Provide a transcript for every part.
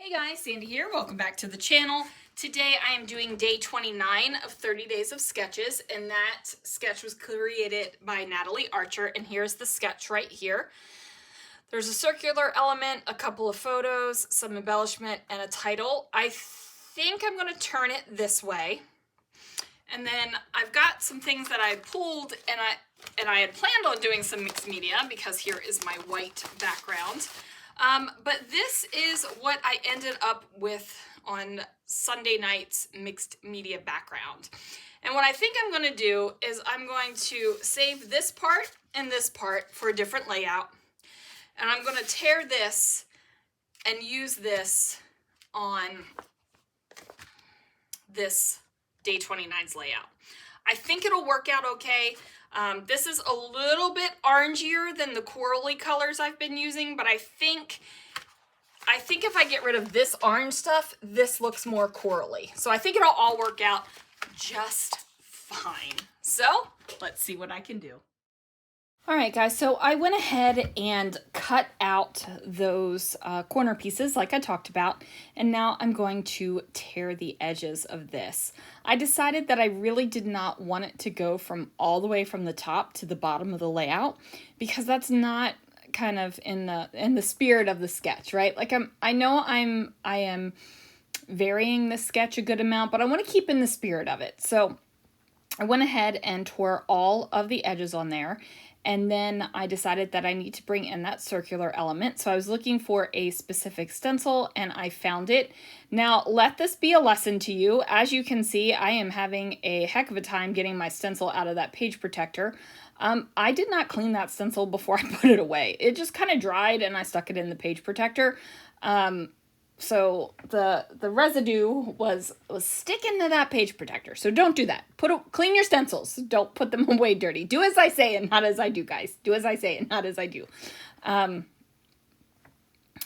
Hey guys, Sandy here. Welcome back to the channel. Today I am doing day 29 of 30 days of sketches, and that sketch was created by Natalie Archer, and here's the sketch right here. There's a circular element, a couple of photos, some embellishment, and a title. I think I'm going to turn it this way. And then I've got some things that I pulled, and I had planned on doing some mixed media because here is my white background. But this is what I ended up with on Sunday night's mixed media background. And what I think I'm going to do is I'm going to save this part and this part for a different layout. And I'm going to tear this and use this on this day 29's layout. I think it'll work out okay. This is a little bit orangier than the corally colors I've been using, but I think if I get rid of this orange stuff, this looks more corally. So I think it'll all work out just fine. So let's see what I can do. All right, guys, so I went ahead and cut out those corner pieces like I talked about, and now I'm going to tear the edges of this. I decided that I really did not want it to go from all the way from the top to the bottom of the layout, because that's not kind of in the spirit of the sketch, right? Like I am varying the sketch a good amount, but I want to keep in the spirit of it. So I went ahead and tore all of the edges on there. And then I decided that I need to bring in that circular element. So I was looking for a specific stencil and I found it. Now, let this be a lesson to you. As you can see, I am having a heck of a time getting my stencil out of that page protector. I did not clean that stencil before I put it away. It just kind of dried and I stuck it in the page protector. So the residue was sticking to that page protector. So don't do that. Clean your stencils. Don't put them away dirty. Do as I say and not as I do, guys. Do as I say and not as I do.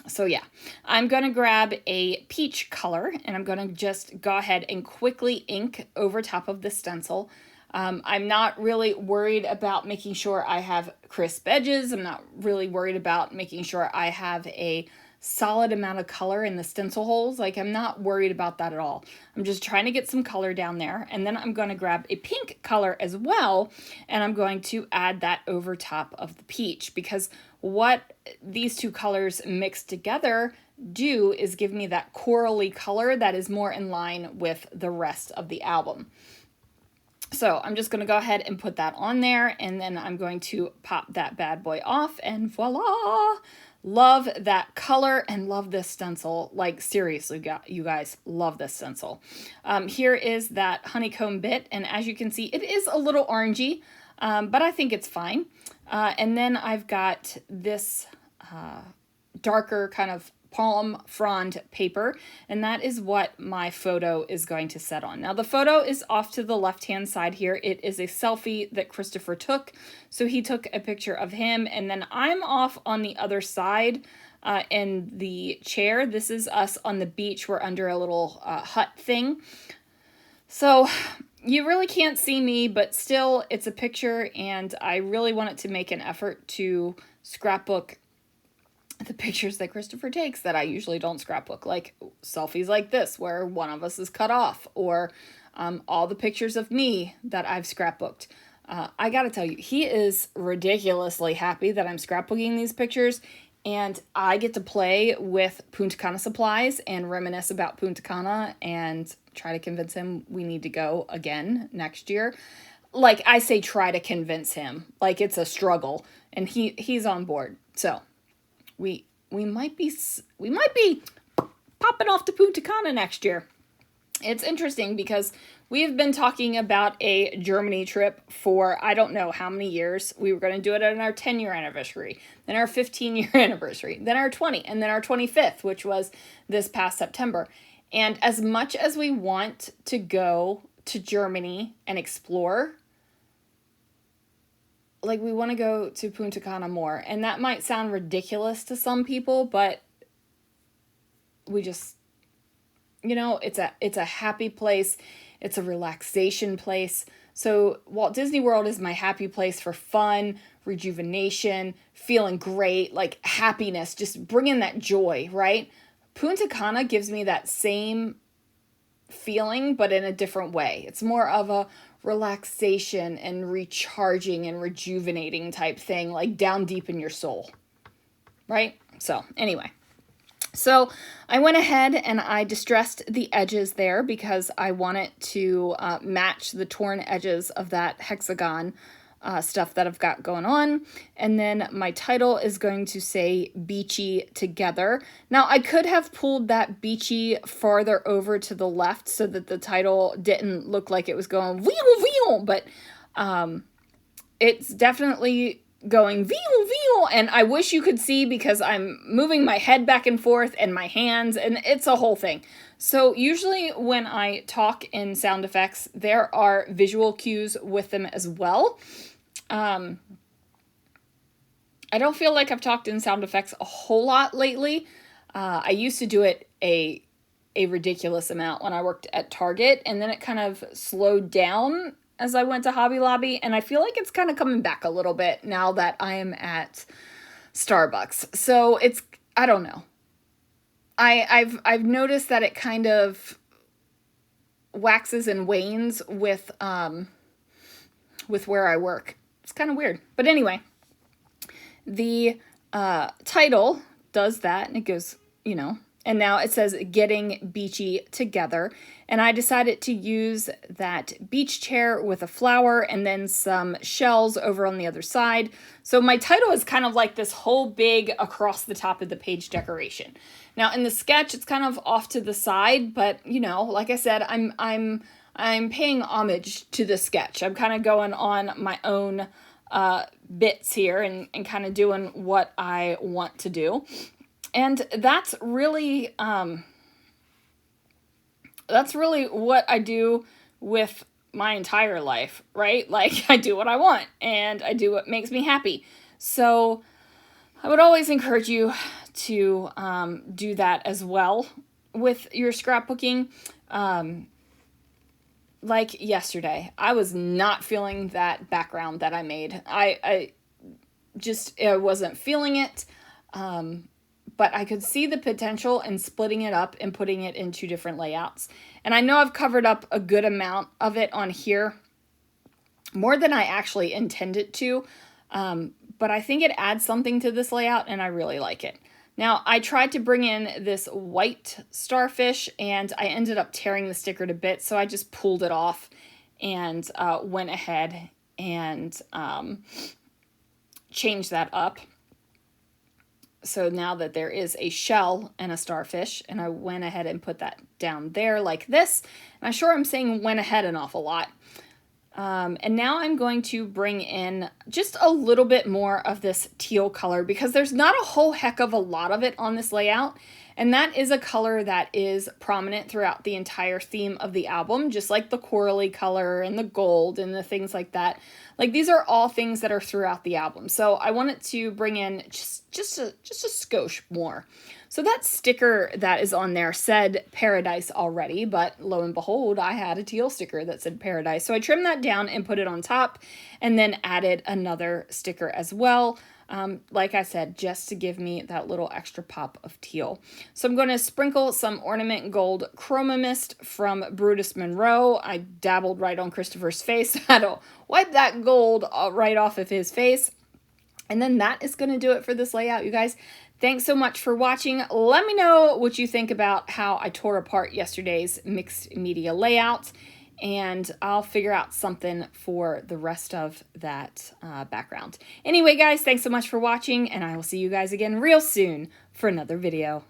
So yeah, I'm going to grab a peach color and I'm going to just go ahead and quickly ink over top of the stencil. I'm not really worried about making sure I have crisp edges. I'm not really worried about making sure I have a solid amount of color in the stencil holes. Like, I'm not worried about that at all. I'm just trying to get some color down there. And then I'm going to grab a pink color as well. And I'm going to add that over top of the peach, because what these two colors mixed together do is give me that corally color that is more in line with the rest of the album. So I'm just going to go ahead and put that on there, and then I'm going to pop that bad boy off, and voila! Love that color and love this stencil. Like, seriously, you guys, love this stencil. Here is that honeycomb bit, and as you can see, it is a little orangey, but I think it's fine. And then I've got this darker kind of palm frond paper, and that is what my photo is going to set on. Now the photo is off to the left hand side here. It is a selfie that Christopher took. So he took a picture of him, and then I'm off on the other side in the chair. This is us on the beach. We're under a little hut thing. So you really can't see me, but still it's a picture, and I really wanted to make an effort to scrapbook the pictures that Christopher takes that I usually don't scrapbook, like selfies like this where one of us is cut off, or all the pictures of me that I've scrapbooked. I gotta tell you, he is ridiculously happy that I'm scrapbooking these pictures, and I get to play with Punta Cana supplies and reminisce about Punta Cana and try to convince him we need to go again next year. Like, I say try to convince him, like it's a struggle, and he's on board. So we might be popping off to Punta Cana next year. It's interesting because we have been talking about a Germany trip for I don't know how many years. We were going to do it on our 10-year anniversary, then our 15-year anniversary, then our 20, and then our 25th, which was this past September. And as much as we want to go to Germany and explore, like, we want to go to Punta Cana more. And that might sound ridiculous to some people, but we just, it's a happy place. It's a relaxation place. So Walt Disney World is my happy place for fun, rejuvenation, feeling great, like happiness, just bringing that joy, right? Punta Cana gives me that same feeling, but in a different way. It's more of a relaxation and recharging and rejuvenating type thing, like down deep in your soul, right? So anyway, so I went ahead and I distressed the edges there because I want it to match the torn edges of that hexagon stuff that I've got going on. And then my title is going to say Beachy Together. Now I could have pulled that Beachy farther over to the left so that the title didn't look like it was going wheel wheel, but it's definitely going veal veal, and I wish you could see because I'm moving my head back and forth and my hands, and it's a whole thing. So usually when I talk in sound effects, there are visual cues with them as well. I don't feel like I've talked in sound effects a whole lot lately. I used to do it a ridiculous amount when I worked at Target, and then it kind of slowed down as I went to Hobby Lobby, and I feel like it's kind of coming back a little bit now that I am at Starbucks. So it's, I don't know. I've noticed that it kind of waxes and wanes with where I work. It's kind of weird. But anyway, the title does that, and it goes, you know, and now it says Getting Beachy Together. And I decided to use that beach chair with a flower and then some shells over on the other side. So my title is kind of like this whole big across the top of the page decoration. Now in the sketch, it's kind of off to the side, but you know, like I said, I'm paying homage to the sketch. I'm kind of going on my own bits here and kind of doing what I want to do. And that's really what I do with my entire life, right? Like I do what I want and I do what makes me happy. So I would always encourage you to do that as well with your scrapbooking. Like yesterday, I was not feeling that background that I made. I wasn't feeling it. But I could see the potential in splitting it up and putting it in 2 different layouts. And I know I've covered up a good amount of it on here, more than I actually intended to, but I think it adds something to this layout and I really like it. Now, I tried to bring in this white starfish and I ended up tearing the sticker to bits, so I just pulled it off and went ahead and changed that up. So now that there is a shell and a starfish, and I went ahead and put that down there like this. And I'm sure I'm saying went ahead an awful lot. And now I'm going to bring in just a little bit more of this teal color because there's not a whole heck of a lot of it on this layout. And that is a color that is prominent throughout the entire theme of the album, just like the corally color and the gold and the things like that. Like these are all things that are throughout the album. So I wanted to bring in just a skosh more. So that sticker that is on there said Paradise already, but lo and behold, I had a teal sticker that said Paradise. So I trimmed that down and put it on top and then added another sticker as well. Like I said, just to give me that little extra pop of teal. So I'm going to sprinkle some Ornament Gold Chroma Mist from Brutus Monroe. I dabbled right on Christopher's face. I had to wipe that gold right off of his face. And then that is going to do it for this layout, you guys. Thanks so much for watching. Let me know what you think about how I tore apart yesterday's mixed media layout, and I'll figure out something for the rest of that background. Anyway, guys, thanks so much for watching, and I will see you guys again real soon for another video.